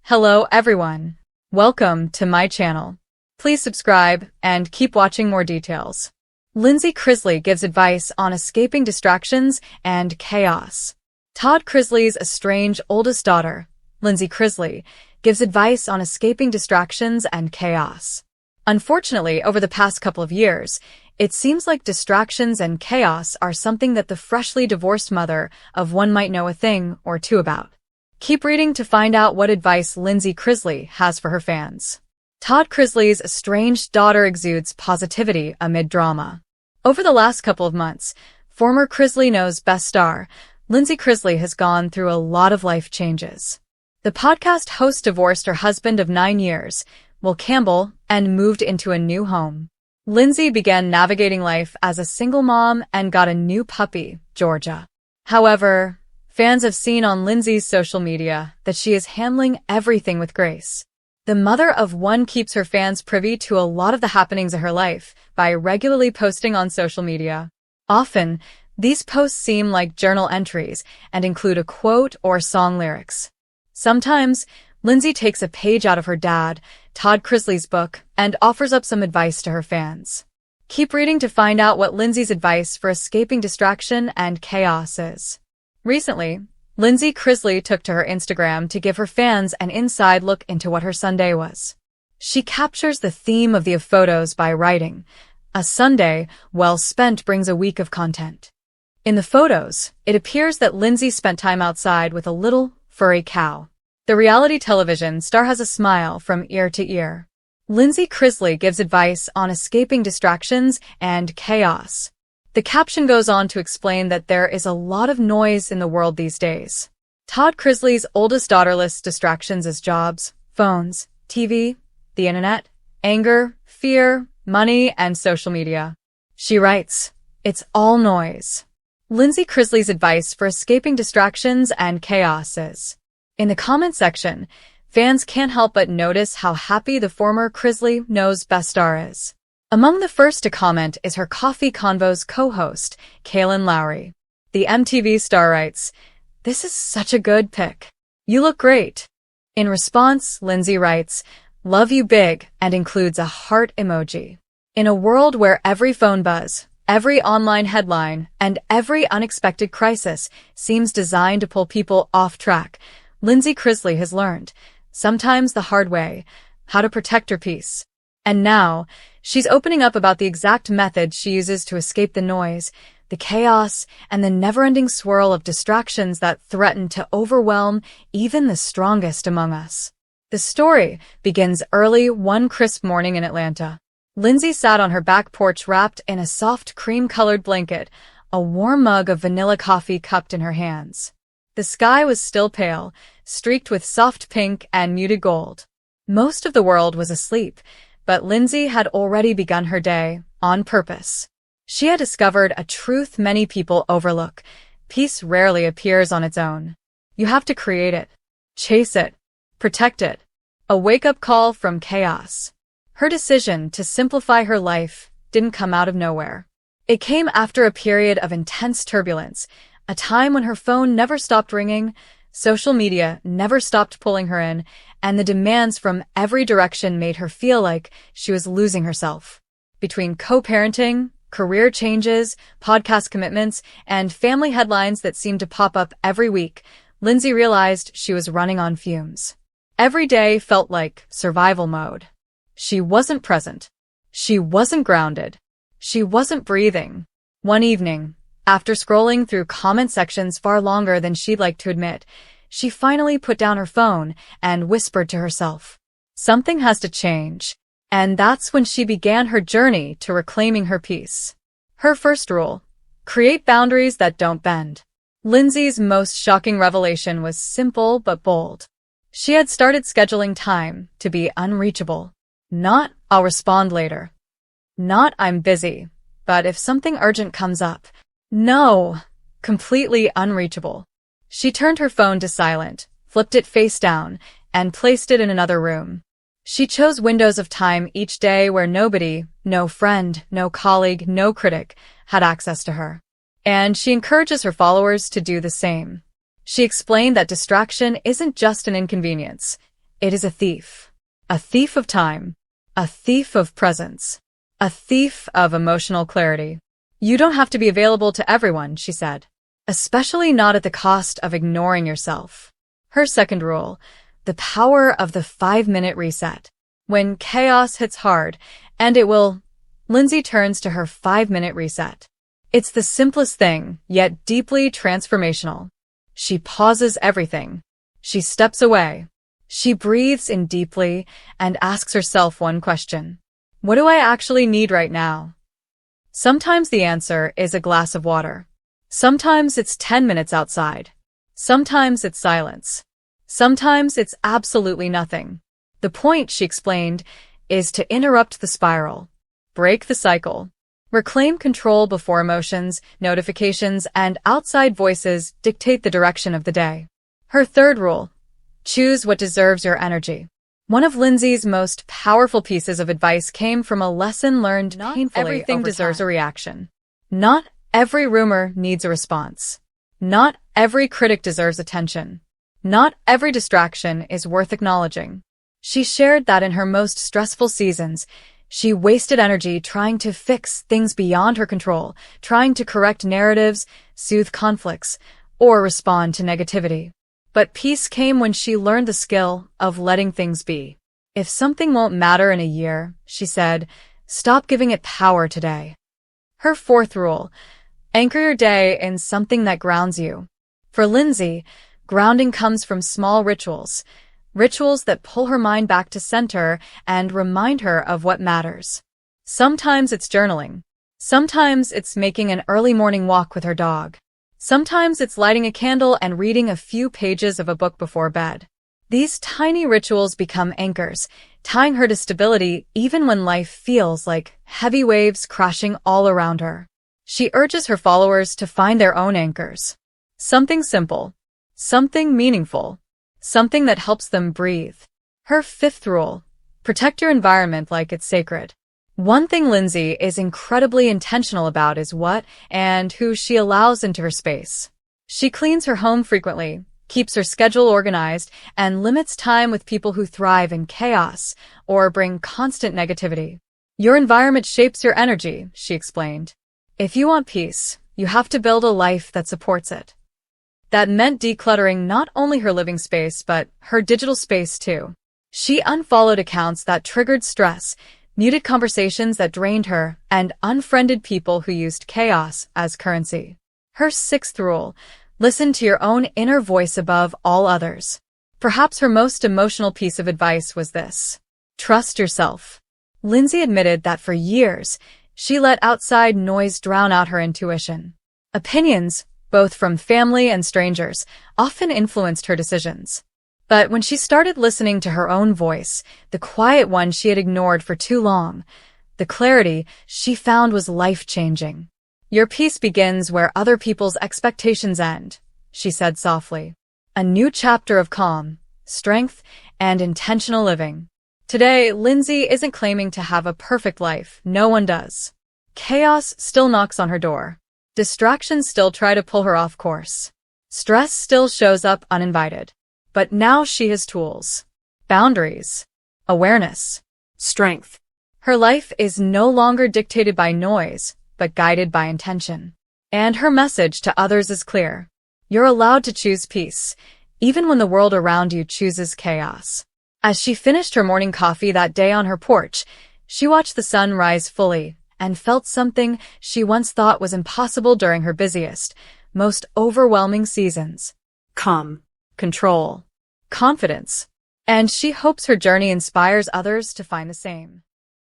Hello everyone. Welcome to my channel. Please subscribe and keep watching more details. Chrisley gives advice on escaping distractions and chaos. Todd Chrisley's estranged oldest daughter, Lindsie Chrisley, gives advice on escaping distractions and chaos. Unfortunately, over the past couple of years, it seems like distractions and chaos are something that the freshly divorced mother of one might know a thing or two about. Keep reading to find out what advice Lindsie Chrisley has for her fans. Todd Chrisley's estranged daughter exudes positivity amid drama. Over the last couple of months, former Chrisley Knows Best star, Lindsie Chrisley has gone through a lot of life changes. The podcast host divorced her husband of 9 years, Will Campbell, and moved into a new home. Lindsie began navigating life as a single mom and got a new puppy, Georgia. However, fans have seen on Lindsie's social media that she is handling everything with grace. The mother of one keeps her fans privy to a lot of the happenings of her life by regularly posting on social media. Often, these posts seem like journal entries and include a quote or song lyrics. Sometimes, Lindsie takes a page out of her dad, Todd Chrisley's book, and offers up some advice to her fans. Keep reading to find out what Lindsie's advice for escaping distraction and chaos is. Recently, Lindsie Chrisley took to her Instagram to give her fans an inside look into what her Sunday was. She captures the theme of the photos by writing, "A Sunday well spent brings a week of content." In the photos, it appears that Lindsie spent time outside with a little, furry cow. The reality television star has a smile from ear to ear. Lindsie Chrisley gives advice on escaping distractions and chaos. The caption goes on to explain that there is a lot of noise in the world these days. Todd Chrisley's oldest daughter lists distractions as jobs, phones, TV, the internet, anger, fear, money, and social media. She writes, "It's all noise." Lindsie Chrisley's advice for escaping distractions and chaos is. In the comment section, fans can't help but notice how happy the former Chrisley Knows Best star is. Among the first to comment is her Coffee Convos co-host, Kaylin Lowry. The MTV star writes, "This is such a good pic. You look great." In response, Lindsie writes, "Love you big," and includes a heart emoji. In a world where every phone buzz, every online headline, and every unexpected crisis seems designed to pull people off track, Lindsie Chrisley has learned, sometimes the hard way, how to protect her peace. And now, she's opening up about the exact method she uses to escape the noise, the chaos, and the never-ending swirl of distractions that threaten to overwhelm even the strongest among us. The story begins early one crisp morning in Atlanta. Lindsie sat on her back porch wrapped in a soft cream-colored blanket, a warm mug of vanilla coffee cupped in her hands. The sky was still pale, streaked with soft pink and muted gold. Most of the world was asleep, but Lindsie had already begun her day, on purpose. She had discovered a truth many people overlook. Peace rarely appears on its own. You have to create it, chase it, protect it. A wake-up call from chaos. Her decision to simplify her life didn't come out of nowhere. It came after a period of intense turbulence, a time when her phone never stopped ringing, social media never stopped pulling her in, and the demands from every direction made her feel like she was losing herself. Between co-parenting, career changes, podcast commitments, and family headlines that seemed to pop up every week, Lindsie realized she was running on fumes. Every day felt like survival mode. She wasn't present. She wasn't grounded. She wasn't breathing. One evening, after scrolling through comment sections far longer than she'd like to admit, she finally put down her phone and whispered to herself, "Something has to change." And that's when she began her journey to reclaiming her peace. Her first rule: create boundaries that don't bend. Lindsie's most shocking revelation was simple but bold. She had started scheduling time to be unreachable. Not, "I'll respond later." Not, "I'm busy, but if something urgent comes up." No, completely unreachable. She turned her phone to silent, flipped it face down, and placed it in another room. She chose windows of time each day where nobody, no friend, no colleague, no critic, had access to her. And she encourages her followers to do the same. She explained that distraction isn't just an inconvenience. It is a thief. A thief of time. A thief of presence. A thief of emotional clarity. You don't have to be available to everyone, she said. Especially not at the cost of ignoring yourself. Her second rule, the power of the 5-minute reset. When chaos hits hard, and it will, Lindsie turns to her 5-minute reset. It's the simplest thing, yet deeply transformational. She pauses everything. She steps away. She breathes in deeply and asks herself one question. What do I actually need right now? Sometimes the answer is a glass of water. Sometimes it's 10 minutes outside. Sometimes it's silence. Sometimes it's absolutely nothing. The point, she explained, is to interrupt the spiral. Break the cycle. Reclaim control before emotions, notifications, and outside voices dictate the direction of the day. Her third rule, choose what deserves your energy. One of Lindsie's most powerful pieces of advice came from a lesson learned painfully. Not everything deserves a reaction. Not every rumor needs a response. Not every critic deserves attention. Not every distraction is worth acknowledging. She shared that in her most stressful seasons, she wasted energy trying to fix things beyond her control, trying to correct narratives, soothe conflicts, or respond to negativity. But peace came when she learned the skill of letting things be. If something won't matter in a year, she said, stop giving it power today. Her fourth rule, anchor your day in something that grounds you. For Lindsie, grounding comes from small rituals that pull her mind back to center and remind her of what matters. Sometimes it's journaling. Sometimes it's making an early morning walk with her dog. Sometimes it's lighting a candle and reading a few pages of a book before bed. These tiny rituals become anchors, tying her to stability even when life feels like heavy waves crashing all around her. She urges her followers to find their own anchors. Something simple, something meaningful, something that helps them breathe. Her fifth rule, protect your environment like it's sacred. One thing Lindsie is incredibly intentional about is what and who she allows into her space. She cleans her home frequently, keeps her schedule organized, and limits time with people who thrive in chaos or bring constant negativity. Your environment shapes your energy, she explained. If you want peace, you have to build a life that supports it. That meant decluttering not only her living space but her digital space too. She unfollowed accounts that triggered stress, muted conversations that drained her, and unfriended people who used chaos as currency. Her sixth rule, listen to your own inner voice above all others. Perhaps her most emotional piece of advice was this. Trust yourself. Lindsie admitted that for years, she let outside noise drown out her intuition. Opinions, both from family and strangers, often influenced her decisions. But when she started listening to her own voice, the quiet one she had ignored for too long, the clarity she found was life-changing. Your peace begins where other people's expectations end, she said softly. A new chapter of calm, strength, and intentional living. Today, Lindsie isn't claiming to have a perfect life. No one does. Chaos still knocks on her door. Distractions still try to pull her off course. Stress still shows up uninvited. But now she has tools, boundaries, awareness, strength. Her life is no longer dictated by noise, but guided by intention. And her message to others is clear. You're allowed to choose peace, even when the world around you chooses chaos. As she finished her morning coffee that day on her porch, she watched the sun rise fully and felt something she once thought was impossible during her busiest, most overwhelming seasons. Calm. Control, confidence, and she hopes her journey inspires others to find the same.